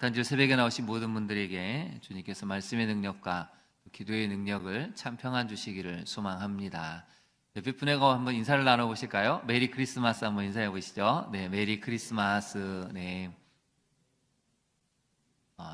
성탄절 새벽에 나오신 모든 분들에게 주님께서 말씀의 능력과 기도의 능력을 참 평안 주시기를 소망합니다. 옆에 분하고 한번 인사를 나눠보실까요? 메리 크리스마스 한번 인사해 보시죠. 네, 메리 크리스마스. 네.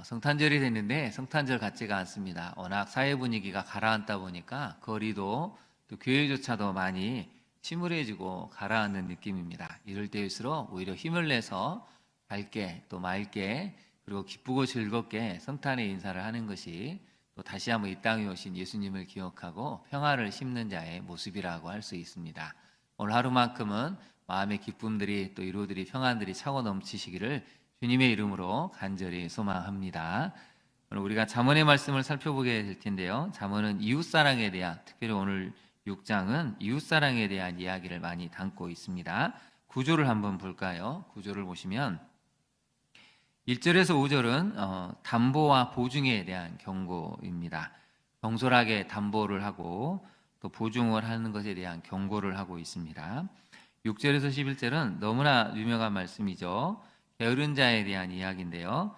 성탄절이 됐는데 성탄절 같지가 않습니다. 워낙 사회 분위기가 가라앉다 보니까 거리도 또 교회조차도 많이 침울해지고 가라앉는 느낌입니다. 이럴 때일수록 오히려 힘을 내서 밝게 또 맑게 그리고 기쁘고 즐겁게 성탄의 인사를 하는 것이 또 다시 한번 이 땅에 오신 예수님을 기억하고 평화를 심는 자의 모습이라고 할 수 있습니다. 오늘 하루만큼은 마음의 기쁨들이 또 위로들이 평안들이 차고 넘치시기를 주님의 이름으로 간절히 소망합니다. 오늘 우리가 잠언의 말씀을 살펴보게 될 텐데요. 잠언은 이웃사랑에 대한, 특별히 오늘 6장은 이웃사랑에 대한 이야기를 많이 담고 있습니다. 구조를 한번 볼까요? 구조를 보시면 1절에서 5절은 담보와 보증에 대한 경고입니다. 경솔하게 담보를 하고 또 보증을 하는 것에 대한 경고를 하고 있습니다. 6절에서 11절은 너무나 유명한 말씀이죠. 게으른 자에 대한 이야기인데요.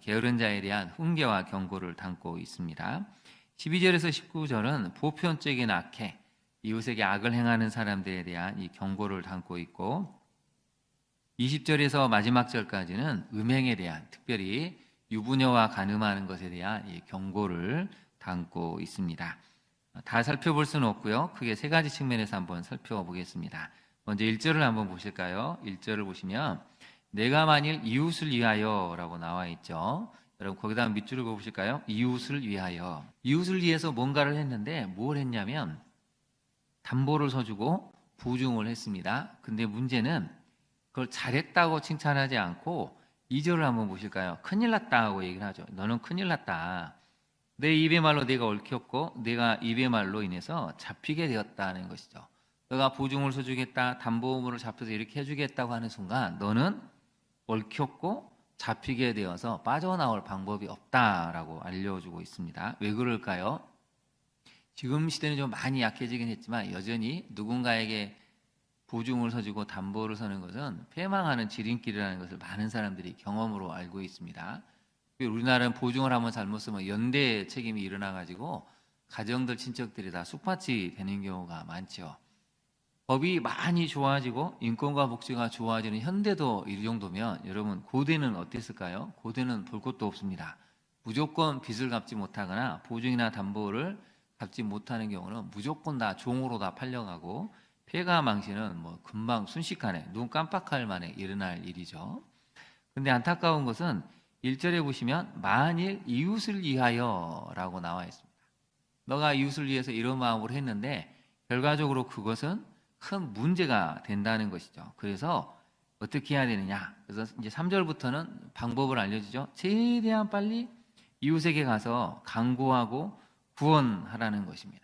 게으른 자에 대한 훈계와 경고를 담고 있습니다. 12절에서 19절은 보편적인 악해, 이웃에게 악을 행하는 사람들에 대한 이 경고를 담고 있고 20절에서 마지막 절까지는 음행에 대한, 특별히 유부녀와 간음하는 것에 대한 이 경고를 담고 있습니다. 다 살펴볼 수는 없고요. 크게 세 가지 측면에서 한번 살펴보겠습니다. 먼저 1절을 한번 보실까요? 1절을 보시면 내가 만일 이웃을 위하여 라고 나와 있죠. 여러분 거기다 밑줄을 보실까요? 이웃을 위하여. 이웃을 위해서 뭔가를 했는데 뭘 했냐면 담보를 서주고 보증을 했습니다. 근데 문제는 그걸 잘했다고 칭찬하지 않고 2절을 한번 보실까요? 큰일 났다고 얘기를 하죠. 너는 큰일 났다. 내 입의 말로 내가 얽혔고 내가 입의 말로 인해서 잡히게 되었다는 것이죠. 너가 보증을 서주겠다, 담보물을 잡혀서 이렇게 해주겠다고 하는 순간 너는 얽혔고 잡히게 되어서 빠져나올 방법이 없다라고 알려주고 있습니다. 왜 그럴까요? 지금 시대는 좀 많이 약해지긴 했지만 여전히 누군가에게 보증을 서주고 담보를 서는 것은 패망하는 지름길이라는 것을 많은 사람들이 경험으로 알고 있습니다. 우리나라는 보증을 한번 잘못 쓰면 연대 책임이 일어나가지고 가정들, 친척들이 다 쑥밭이 되는 경우가 많죠. 법이 많이 좋아지고 인권과 복지가 좋아지는 현대도 이 정도면 여러분 고대는 어땠을까요? 고대는 볼 것도 없습니다. 무조건 빚을 갚지 못하거나 보증이나 담보를 갚지 못하는 경우는 무조건 다 종으로 다 팔려가고 폐가 망신은 뭐 금방 순식간에 눈 깜빡할 만에 일어날 일이죠. 근데 안타까운 것은 1절에 보시면 만일 이웃을 위하여 라고 나와 있습니다. 너가 이웃을 위해서 이런 마음으로 했는데 결과적으로 그것은 큰 문제가 된다는 것이죠. 그래서 어떻게 해야 되느냐. 그래서 이제 3절부터는 방법을 알려주죠. 최대한 빨리 이웃에게 가서 강구하고 구원하라는 것입니다.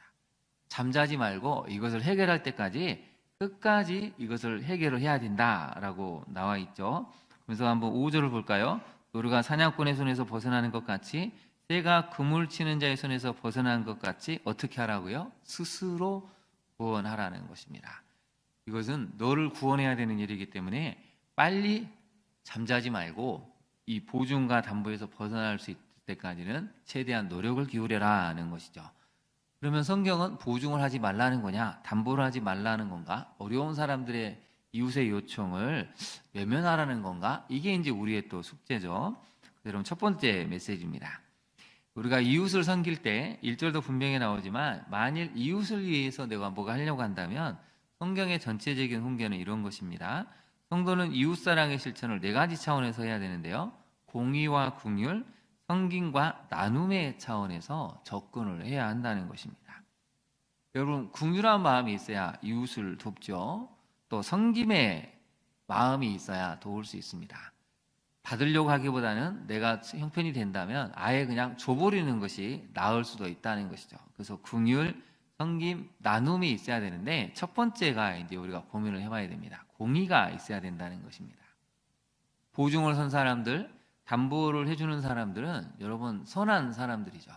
잠자지 말고 이것을 해결할 때까지 끝까지 이것을 해결을 해야 된다라고 나와 있죠. 그래서 한번 5절을 볼까요? 노루가 사냥꾼의 손에서 벗어나는 것 같이 새가 그물 치는 자의 손에서 벗어나는 것 같이 어떻게 하라고요? 스스로 구원하라는 것입니다. 이것은 너를 구원해야 되는 일이기 때문에 빨리 잠자지 말고 이 보증과 담보에서 벗어날 수 있을 때까지는 최대한 노력을 기울여라는 것이죠. 그러면 성경은 보증을 하지 말라는 거냐, 담보를 하지 말라는 건가, 어려운 사람들의 이웃의 요청을 외면하라는 건가? 이게 이제 우리의 또 숙제죠. 여러분 첫 번째 메시지입니다. 우리가 이웃을 섬길 때 1절도 분명히 나오지만 만일 이웃을 위해서 내가 뭐가 하려고 한다면 성경의 전체적인 훈계는 이런 것입니다. 성도는 이웃사랑의 실천을 네 가지 차원에서 해야 되는데요. 공의와 긍휼, 섬김과 나눔의 차원에서 접근을 해야 한다는 것입니다. 여러분 긍휼한 마음이 있어야 이웃을 돕죠. 또 섬김의 마음이 있어야 도울 수 있습니다. 받으려고 하기보다는 내가 형편이 된다면 아예 그냥 줘버리는 것이 나을 수도 있다는 것이죠. 그래서 긍휼, 섬김, 나눔이 있어야 되는데 첫 번째가 이제 우리가 고민을 해봐야 됩니다. 공의가 있어야 된다는 것입니다. 보증을 선 사람들, 담보를 해주는 사람들은 여러분 선한 사람들이죠.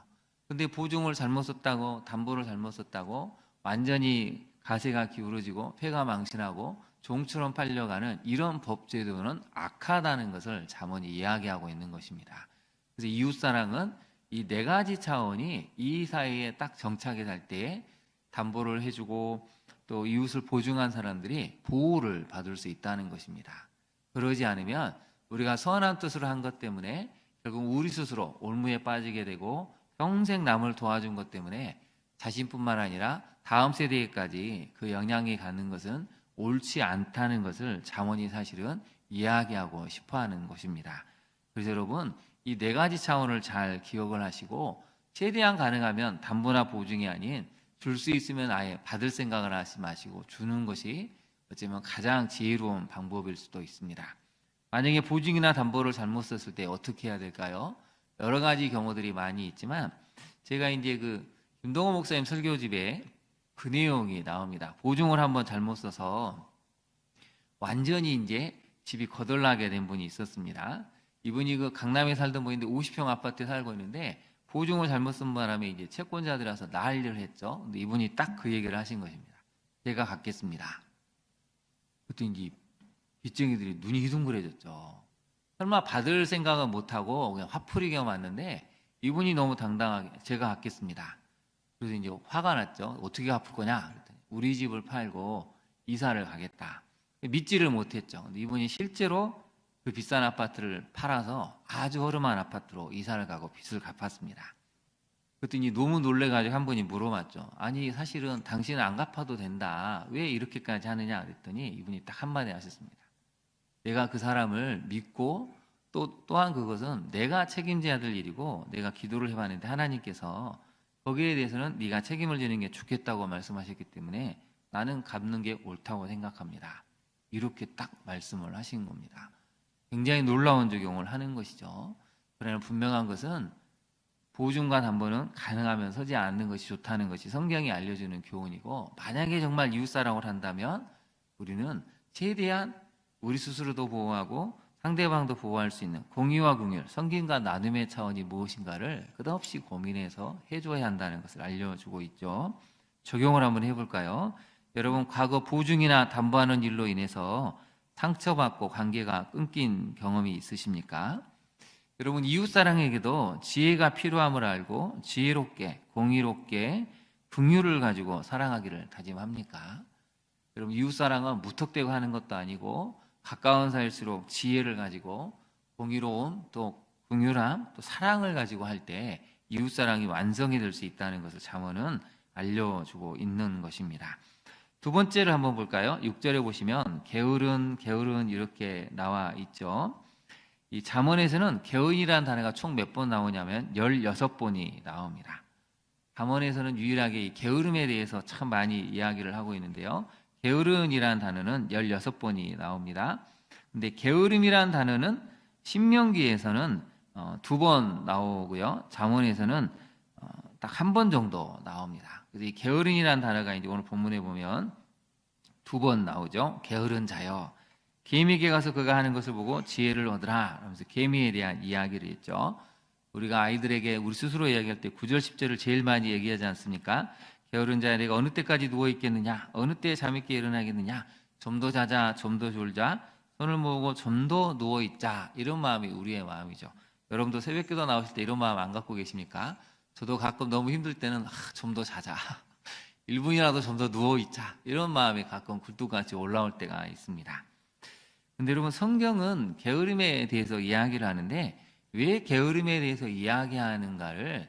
근데 보증을 잘못 썼다고 담보를 잘못 썼다고 완전히 가세가 기울어지고 폐가 망신하고 종처럼 팔려가는 이런 법제도는 악하다는 것을 잠언이 이야기하고 있는 것입니다. 그래서 이웃사랑은 이 네 가지 차원이 이 사이에 딱 정착이 될 때에 담보를 해주고 또 이웃을 보증한 사람들이 보호를 받을 수 있다는 것입니다. 그러지 않으면 우리가 선한 뜻으로 한 것 때문에 결국 우리 스스로 올무에 빠지게 되고 평생 남을 도와준 것 때문에 자신뿐만 아니라 다음 세대에까지 그 영향이 가는 것은 옳지 않다는 것을 잠언이 사실은 이야기하고 싶어하는 것입니다. 그래서 여러분 이 네 가지 차원을 잘 기억을 하시고 최대한 가능하면 담보나 보증이 아닌 줄 수 있으면 아예 받을 생각을 하지 마시고 주는 것이 어쩌면 가장 지혜로운 방법일 수도 있습니다. 만약에 보증이나 담보를 잘못 썼을 때 어떻게 해야 될까요? 여러 가지 경우들이 많이 있지만 제가 이제 그 김동호 목사님 설교집에 그 내용이 나옵니다. 보증을 한번 잘못 써서 완전히 이제 집이 거덜나게 된 분이 있었습니다. 이분이 그 강남에 살던 분인데 50평 아파트에 살고 있는데 보증을 잘못 쓴 바람에 이제 채권자들이라서 난리를 했죠. 근데 이분이 딱 그 얘기를 하신 것입니다. 제가 갚겠습니다. 그때 이제 빚쟁이들이 눈이 희둥그레졌죠. 설마 받을 생각은 못하고 그냥 화풀이게 왔는데 이분이 너무 당당하게 제가 갚겠습니다. 그래서 이제 화가 났죠. 어떻게 갚을 거냐? 그랬더니 우리 집을 팔고 이사를 가겠다. 믿지를 못했죠. 근데 이분이 실제로 그 비싼 아파트를 팔아서 아주 허름한 아파트로 이사를 가고 빚을 갚았습니다. 그랬더니 너무 놀래가지고 한 분이 물어봤죠. 아니 사실은 당신은 안 갚아도 된다. 왜 이렇게까지 하느냐? 그랬더니 이분이 딱 한마디 하셨습니다. 내가 그 사람을 믿고 또한 그것은 내가 책임져야 될 일이고 내가 기도를 해봤는데 하나님께서 거기에 대해서는 네가 책임을 지는 게 좋겠다고 말씀하셨기 때문에 나는 갚는 게 옳다고 생각합니다. 이렇게 딱 말씀을 하신 겁니다. 굉장히 놀라운 적용을 하는 것이죠. 그러나 분명한 것은 보증과 담보는 가능하면 서지 않는 것이 좋다는 것이 성경이 알려주는 교훈이고 만약에 정말 이웃사랑을 한다면 우리는 최대한 우리 스스로도 보호하고 상대방도 보호할 수 있는 공의와 긍휼, 섬김과 나눔의 차원이 무엇인가를 끝없이 고민해서 해줘야 한다는 것을 알려주고 있죠. 적용을 한번 해볼까요? 여러분 과거 보증이나 담보하는 일로 인해서 상처받고 관계가 끊긴 경험이 있으십니까? 여러분 이웃사랑에게도 지혜가 필요함을 알고 지혜롭게 공의롭게 긍휼을 가지고 사랑하기를 다짐합니까? 여러분 이웃사랑은 무턱대고 하는 것도 아니고 가까운 사이일수록 지혜를 가지고 공의로움 또 긍휼함 또 사랑을 가지고 할 때 이웃사랑이 완성이 될 수 있다는 것을 잠언은 알려주고 있는 것입니다. 두 번째를 한번 볼까요? 6절에 보시면 게으른 이렇게 나와 있죠. 이 잠언에서는 게으르이라는 단어가 총 몇 번 나오냐면 16번이 나옵니다. 잠언에서는 유일하게 이 게으름에 대해서 참 많이 이야기를 하고 있는데요. 게으름이라는 단어는 16번이 나옵니다. 근데 게으름이라는 단어는 신명기에서는 2번 나오고요. 잠언에서는 딱 한 번 정도 나옵니다. 그래서 이 게으름이라는 단어가 이제 오늘 본문에 보면 2번 나오죠. 게으른 자여 개미에게 가서 그가 하는 것을 보고 지혜를 얻으라 하면서 개미에 대한 이야기를 했죠. 우리가 아이들에게 우리 스스로 이야기할 때 9절 10절을 제일 많이 얘기하지 않습니까? 게으른 자야 내가 어느 때까지 누워 있겠느냐? 어느 때에 잠있게 일어나겠느냐? 좀 더 자자, 좀 더 졸자, 손을 모으고 좀 더 누워 있자. 이런 마음이 우리의 마음이죠. 여러분도 새벽기도 나오실 때 이런 마음 안 갖고 계십니까? 저도 가끔 너무 힘들 때는 좀 더 자자. 1분이라도 좀 더 누워 있자. 이런 마음이 가끔 굴뚝같이 올라올 때가 있습니다. 근데 여러분 성경은 게으름에 대해서 이야기를 하는데 왜 게으름에 대해서 이야기하는가를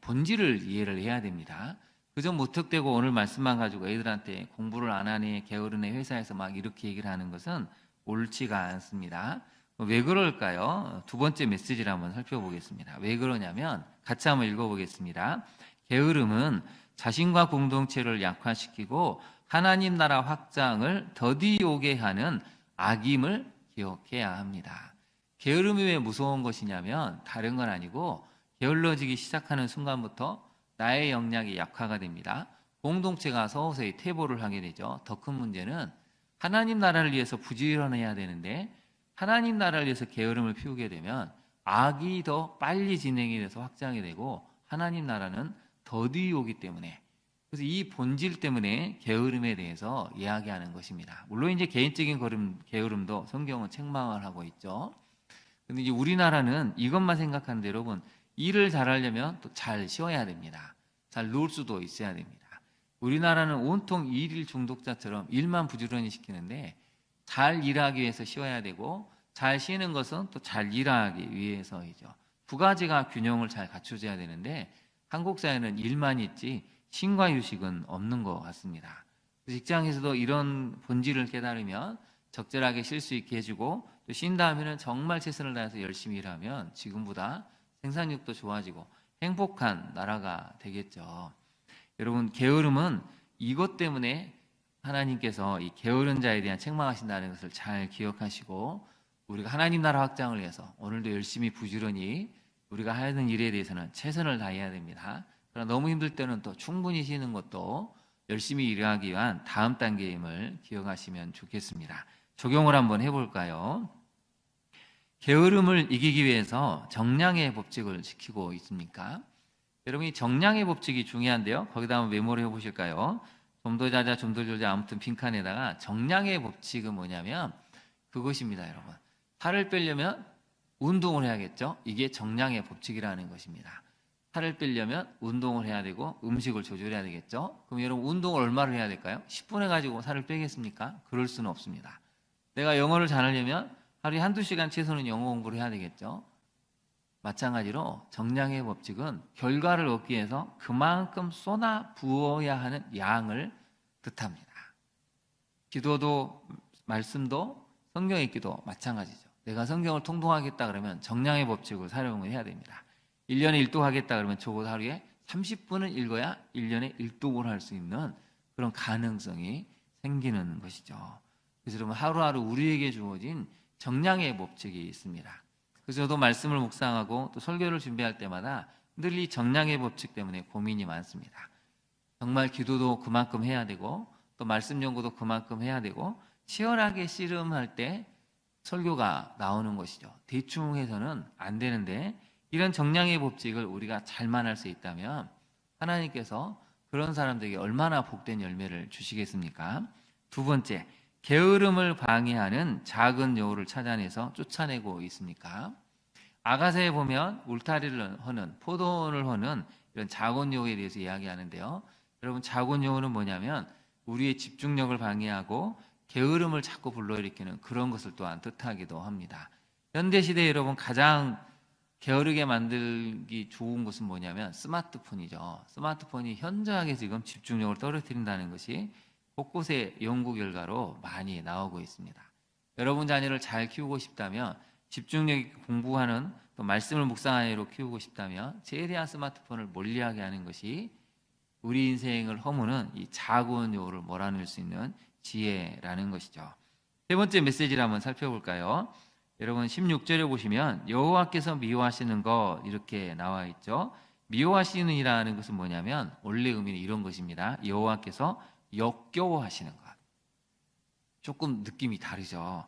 본질을 이해를 해야 됩니다. 그저 무턱대고 오늘 말씀만 가지고 애들한테 공부를 안 하니 게으르네 회사에서 막 이렇게 얘기를 하는 것은 옳지가 않습니다. 왜 그럴까요? 두 번째 메시지를 한번 살펴보겠습니다. 왜 그러냐면 같이 한번 읽어보겠습니다. 게으름은 자신과 공동체를 약화시키고 하나님 나라 확장을 더디 오게 하는 악임을 기억해야 합니다. 게으름이 왜 무서운 것이냐면 다른 건 아니고 게을러지기 시작하는 순간부터 나의 역량이 약화가 됩니다. 공동체가 서서히 퇴보를 하게 되죠. 더 큰 문제는 하나님 나라를 위해서 부지런해야 되는데 하나님 나라를 위해서 게으름을 피우게 되면 악이 더 빨리 진행이 돼서 확장이 되고 하나님 나라는 더디 오기 때문에 그래서 이 본질 때문에 게으름에 대해서 이야기하는 것입니다. 물론 이제 개인적인 게으름도 성경은 책망을 하고 있죠. 근데 이제 우리나라는 이것만 생각하는데 여러분, 일을 잘하려면 또 잘 쉬어야 됩니다. 잘 놀 수도 있어야 됩니다. 우리나라는 온통 일일 중독자처럼 일만 부지런히 시키는데 잘 일하기 위해서 쉬어야 되고 잘 쉬는 것은 또 잘 일하기 위해서이죠. 두 가지가 균형을 잘 갖춰줘야 되는데 한국 사회는 일만 있지 쉼과 휴식은 없는 것 같습니다. 직장에서도 이런 본질을 깨달으면 적절하게 쉴 수 있게 해주고 또 쉰 다음에는 정말 최선을 다해서 열심히 일하면 지금보다 생산력도 좋아지고 행복한 나라가 되겠죠. 여러분, 게으름은 이것 때문에 하나님께서 이 게으른 자에 대한 책망하신다는 것을 잘 기억하시고 우리가 하나님 나라 확장을 위해서 오늘도 열심히 부지런히 우리가 하는 일에 대해서는 최선을 다해야 됩니다. 그러나 너무 힘들 때는 또 충분히 쉬는 것도 열심히 일하기 위한 다음 단계임을 기억하시면 좋겠습니다. 적용을 한번 해볼까요? 게으름을 이기기 위해서 정량의 법칙을 지키고 있습니까? 여러분이 정량의 법칙이 중요한데요. 거기다 한번 메모를 해보실까요? 좀 더 자자, 좀 더 졸자, 아무튼 빈칸에다가 정량의 법칙은 뭐냐면 그것입니다, 여러분. 살을 빼려면 운동을 해야겠죠? 이게 정량의 법칙이라는 것입니다. 살을 빼려면 운동을 해야 되고 음식을 조절해야 되겠죠? 그럼 여러분 운동을 얼마를 해야 될까요? 10분 해가지고 살을 빼겠습니까? 그럴 수는 없습니다. 내가 영어를 잘하려면 하루에 한두 시간 최소는 영어 공부를 해야 되겠죠? 마찬가지로 정량의 법칙은 결과를 얻기 위해서 그만큼 쏟아 부어야 하는 양을 뜻합니다. 기도도 말씀도 성경 읽기도 마찬가지죠. 내가 성경을 통독하겠다 그러면 정량의 법칙을 사용을 해야 됩니다. 1년에 일독하겠다 그러면 적어도 하루에 30분은 읽어야 1년에 일독을 할 수 있는 그런 가능성이 생기는 것이죠. 그래서 여러분 하루하루 우리에게 주어진 정량의 법칙이 있습니다. 그래서 저도 말씀을 묵상하고 또 설교를 준비할 때마다 늘 이 정량의 법칙 때문에 고민이 많습니다. 정말 기도도 그만큼 해야 되고 또 말씀 연구도 그만큼 해야 되고 치열하게 씨름할 때 설교가 나오는 것이죠. 대충 해서는 안 되는데 이런 정량의 법칙을 우리가 잘만 할 수 있다면 하나님께서 그런 사람들에게 얼마나 복된 열매를 주시겠습니까? 두 번째, 게으름을 방해하는 작은 여우를 찾아내서 쫓아내고 있습니까? 아가서에 보면 울타리를 허는 포도원을 허는 이런 작은 여우에 대해서 이야기하는데요. 여러분 작은 여우는 뭐냐면 우리의 집중력을 방해하고 게으름을 자꾸 불러일으키는 그런 것을 또한 뜻하기도 합니다. 현대시대에 여러분 가장 게으르게 만들기 좋은 것은 뭐냐면 스마트폰이죠. 스마트폰이 현저하게 지금 집중력을 떨어뜨린다는 것이 곳곳에 연구 결과로 많이 나오고 있습니다. 여러분 자녀를 잘 키우고 싶다면 집중력 있게 공부하는 또 말씀을 묵상하는 애로 키우고 싶다면 최대한 스마트폰을 멀리하게 하는 것이 우리 인생을 허무는 이 작은 여우를 몰아낼 수 있는 지혜라는 것이죠. 세 번째 메시지를 한번 살펴볼까요? 여러분 16절에 보시면 여호와께서 미워하시는 것 이렇게 나와 있죠. 미워하시는 이라는 것은 뭐냐면 원래 의미는 이런 것입니다. 여호와께서 역겨워하시는 것. 조금 느낌이 다르죠.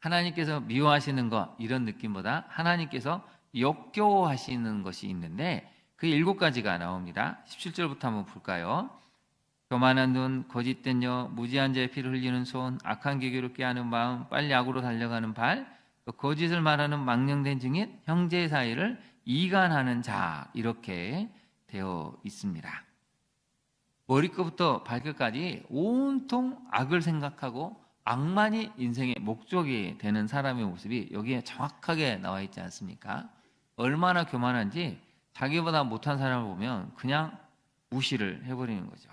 하나님께서 미워하시는 것 이런 느낌보다 하나님께서 역겨워하시는 것이 있는데 그 7가지가 나옵니다. 17절부터 한번 볼까요? 교만한 눈, 거짓된 여, 무지한 자의 피를 흘리는 손, 악한 계교를 꾀하는 마음, 빨리 악으로 달려가는 발, 또 거짓을 말하는 망령된 증인, 형제 사이를 이간하는 자 이렇게 되어 있습니다. 머리끝부터 발끝까지 온통 악을 생각하고 악만이 인생의 목적이 되는 사람의 모습이 여기에 정확하게 나와 있지 않습니까? 얼마나 교만한지 자기보다 못한 사람을 보면 그냥 무시를 해버리는 거죠.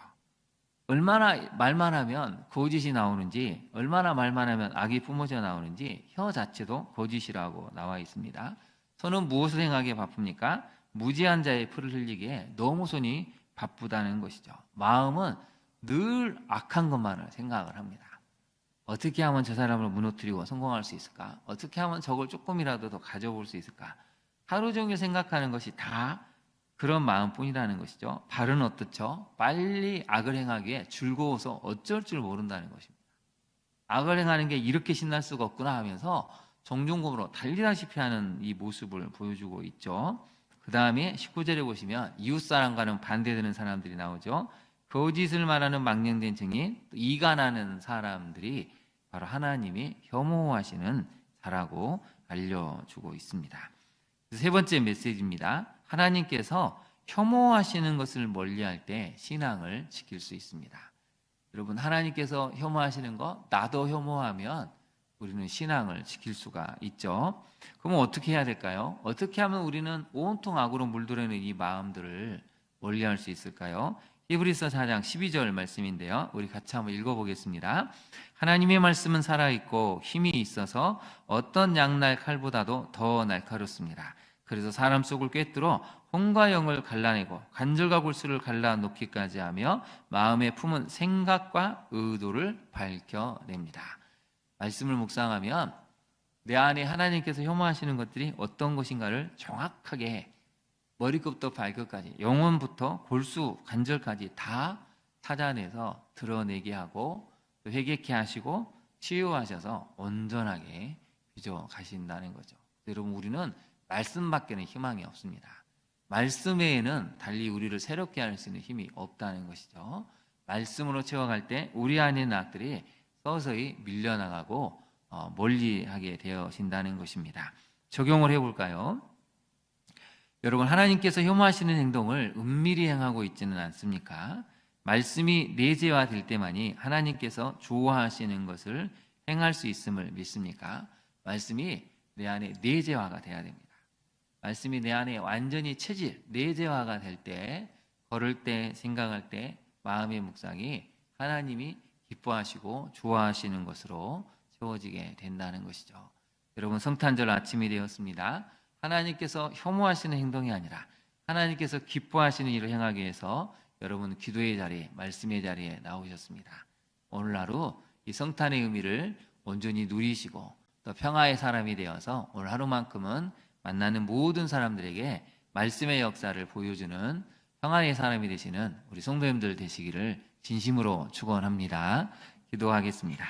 얼마나 말만 하면 거짓이 나오는지, 얼마나 말만 하면 악이 뿜어져 나오는지 혀 자체도 거짓이라고 나와 있습니다. 손은 무엇을 행하기에 바쁩니까? 무지한 자의 풀을 흘리기에 너무 손이 바쁘다는 것이죠. 마음은 늘 악한 것만을 생각을 합니다. 어떻게 하면 저 사람을 무너뜨리고 성공할 수 있을까? 어떻게 하면 저걸 조금이라도 더 가져볼 수 있을까? 하루 종일 생각하는 것이 다 그런 마음뿐이라는 것이죠. 발은 어떻죠? 빨리 악을 행하기에 즐거워서 어쩔 줄 모른다는 것입니다. 악을 행하는 게 이렇게 신날 수가 없구나 하면서 정중공으로 달리다시피 하는 이 모습을 보여주고 있죠. 그 다음에 19절에 보시면 이웃사람과는 반대되는 사람들이 나오죠. 거짓을 말하는 망령된 증인, 또 이간하는 사람들이 바로 하나님이 혐오하시는 자라고 알려주고 있습니다. 세 번째 메시지입니다. 하나님께서 혐오하시는 것을 멀리할 때 신앙을 지킬 수 있습니다. 여러분, 하나님께서 혐오하시는 것, 나도 혐오하면 우리는 신앙을 지킬 수가 있죠. 그러면 어떻게 해야 될까요? 어떻게 하면 우리는 온통 악으로 물들어있는 이 마음들을 멀리할 수 있을까요? 히브리서 4장 12절 말씀인데요. 우리 같이 한번 읽어보겠습니다. 하나님의 말씀은 살아있고 힘이 있어서 어떤 양날 칼보다도 더 날카롭습니다. 그래서 사람 속을 꿰뚫어 혼과 영을 갈라내고 관절과 골수를 갈라놓기까지 하며 마음에 품은 생각과 의도를 밝혀냅니다. 말씀을 묵상하면 내 안에 하나님께서 혐오하시는 것들이 어떤 것인가를 정확하게 머리끝부터 발끝까지, 영혼부터 골수, 관절까지 다 찾아내서 드러내게 하고 또 회개케 하시고 치유하셔서 온전하게 빚어 가신다는 거죠. 여러분, 우리는 말씀밖에는 희망이 없습니다. 말씀 외에는 달리 우리를 새롭게 할 수 있는 힘이 없다는 것이죠. 말씀으로 채워갈 때 우리 안에 있는 악들이 서서히 밀려나가고 멀리하게 되어진다는 것입니다. 적용을 해볼까요? 여러분, 하나님께서 혐오하시는 행동을 은밀히 행하고 있지는 않습니까? 말씀이 내재화될 때만이 하나님께서 좋아하시는 것을 행할 수 있음을 믿습니까? 말씀이 내 안에 내재화가 돼야 됩니다. 말씀이 내 안에 완전히 체질, 내재화가 될 때, 걸을 때, 생각할 때 마음의 묵상이 하나님이 기뻐하시고 좋아하시는 것으로 채워지게 된다는 것이죠. 여러분, 성탄절 아침이 되었습니다. 하나님께서 혐오하시는 행동이 아니라 하나님께서 기뻐하시는 일을 행하기 위해서 여러분 기도의 자리에, 말씀의 자리에 나오셨습니다. 오늘 하루 이 성탄의 의미를 온전히 누리시고 또 평화의 사람이 되어서 오늘 하루만큼은 만나는 모든 사람들에게 말씀의 역사를 보여주는 평안의 사람이 되시는 우리 성도님들 되시기를 진심으로 축원합니다. 기도하겠습니다.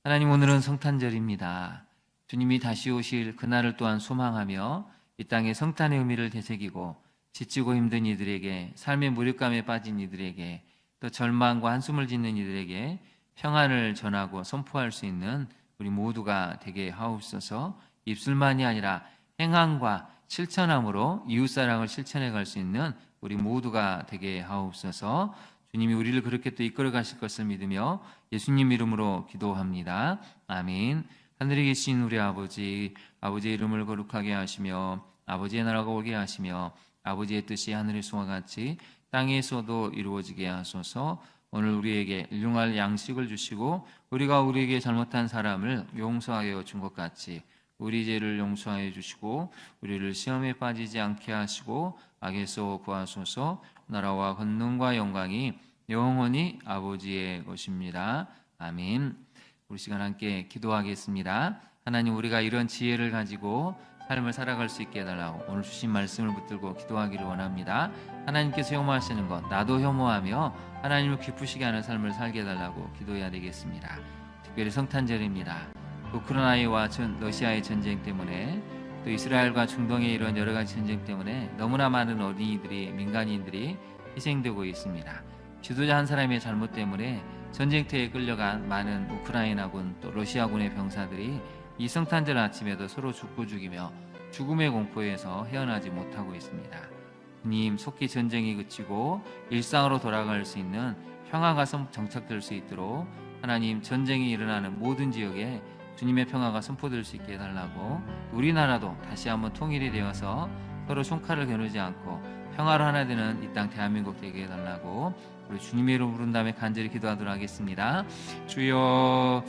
하나님, 오늘은 성탄절입니다. 주님이 다시 오실 그날을 또한 소망하며 이 땅의 성탄의 의미를 되새기고 지치고 힘든 이들에게, 삶의 무력감에 빠진 이들에게, 또 절망과 한숨을 짓는 이들에게 평안을 전하고 선포할 수 있는 우리 모두가 되게 하옵소서. 입술만이 아니라 행함과 실천함으로 이웃사랑을 실천해 갈 수 있는 우리 모두가 되게 하옵소서. 주님이 우리를 그렇게 또 이끌어 가실 것을 믿으며 예수님 이름으로 기도합니다. 아멘. 하늘에 계신 우리 아버지, 아버지의 이름을 거룩하게 하시며 아버지의 나라가 오게 하시며 아버지의 뜻이 하늘에서와 같이 땅에서도 이루어지게 하소서. 오늘 우리에게 일용할 양식을 주시고 우리가 우리에게 잘못한 사람을 용서하여 준 것 같이 우리 죄를 용서하여 주시고 우리를 시험에 빠지지 않게 하시고 악에서 구하소서. 나라와 권능과 영광이 영원히 아버지의 것입니다. 아멘. 우리 시간 함께 기도하겠습니다. 하나님, 우리가 이런 지혜를 가지고 삶을 살아갈 수 있게 해달라고 오늘 주신 말씀을 붙들고 기도하기를 원합니다. 하나님께서 혐오하시는 것, 나도 혐오하며 하나님을 기쁘시게 하는 삶을 살게 해달라고 기도해야 되겠습니다. 특별히 성탄절입니다. 우크라이나와 러시아의 전쟁 때문에 또 이스라엘과 중동의 이런 여러 가지 전쟁 때문에 너무나 많은 어린이들이, 민간인들이 희생되고 있습니다. 지도자 한 사람의 잘못 때문에 전쟁터에 끌려간 많은 우크라이나군 또 러시아군의 병사들이 이 성탄절 아침에도 서로 죽고 죽이며 죽음의 공포에서 헤어나지 못하고 있습니다. 주님, 속히 전쟁이 그치고 일상으로 돌아갈 수 있는 평화가 정착될 수 있도록 하나님, 전쟁이 일어나는 모든 지역에 주님의 평화가 선포될 수 있게 해달라고, 우리나라도 다시 한번 통일이 되어서 서로 손칼을 겨누지 않고 평화로 하나 되는 이 땅 대한민국 되게 해달라고 우리 주님의 이름으로 부른 다음에 간절히 기도하도록 하겠습니다. 주여.